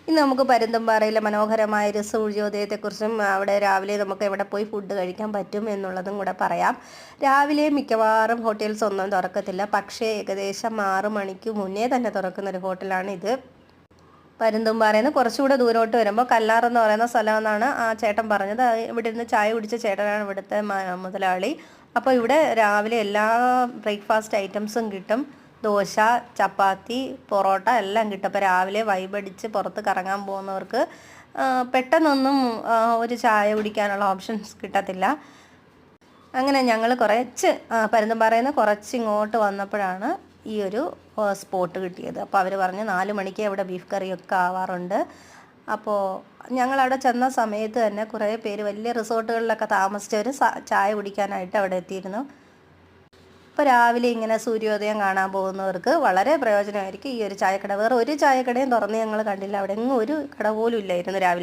ഇന്ന് നമുക്ക് പരുന്തുംപാറയിലെ മനോഹരമായ സൂര്യോദയത്തെക്കുറിച്ചും അവിടെ രാവിലെ നമുക്ക് എവിടെ പോയി ഫുഡ് കഴിക്കാൻ പറ്റും എന്നുള്ളതും കൂടെ പറയാം. രാവിലെ മിക്കവാറും ഹോട്ടൽസ് ഒന്നും തുറക്കത്തില്ല. പക്ഷേ ഏകദേശം 6 മണിക്ക് മുന്നേ തന്നെ തുറക്കുന്നൊരു ഹോട്ടലാണ് ഇത്. പരുന്തുംപാറയിൽ നിന്ന് കുറച്ചുകൂടെ ദൂരോട്ട് വരുമ്പോൾ കല്ലാർ എന്ന് പറയുന്ന സ്ഥലമെന്നാണ് ആ ചേട്ടൻ പറഞ്ഞത്. ഇവിടെ നിന്ന് ചായ കുടിച്ച ചേട്ടനാണ് ഇവിടുത്തെ മുതലാളി. അപ്പോൾ ഇവിടെ രാവിലെ എല്ലാ ബ്രേക്ക്ഫാസ്റ്റ് ഐറ്റംസും കിട്ടും. ദോശ, ചപ്പാത്തി, പൊറോട്ട എല്ലാം കിട്ടും. അപ്പോൾ രാവിലെ വൈബടിച്ച് പുറത്ത് കറങ്ങാൻ പോകുന്നവർക്ക് പെട്ടെന്നൊന്നും ഒരു ചായ കുടിക്കാനുള്ള ഓപ്ഷൻസ് കിട്ടത്തില്ല. അങ്ങനെ ഞങ്ങൾ പരുന്തുംപാറയിൽ നിന്ന് കുറച്ച് ഇങ്ങോട്ട് വന്നപ്പോഴാണ് ഈ ഒരു സ്പോട്ട് കിട്ടിയത്. അപ്പോൾ അവർ പറഞ്ഞു 4 മണിക്ക് അവിടെ ബീഫ് കറിയൊക്കെ ആവാറുണ്ട്. അപ്പോൾ ഞങ്ങളവിടെ ചെന്ന സമയത്ത് തന്നെ കുറേ പേര് വലിയ റിസോർട്ടുകളിലൊക്കെ താമസിച്ചവർ ചായ കുടിക്കാനായിട്ട് അവിടെ എത്തിയിരുന്നു. അപ്പോൾ രാവിലെ ഇങ്ങനെ സൂര്യോദയം കാണാൻ പോകുന്നവർക്ക് വളരെ പ്രയോജനമായിരിക്കും ഈ ഒരു ചായക്കട. വേറെ ഒരു ചായക്കടയും തുറന്ന് ഞങ്ങൾ കണ്ടില്ല. അവിടെ എങ്ങും ഒരു കട പോലും ഇല്ലായിരുന്നു രാവിലെ.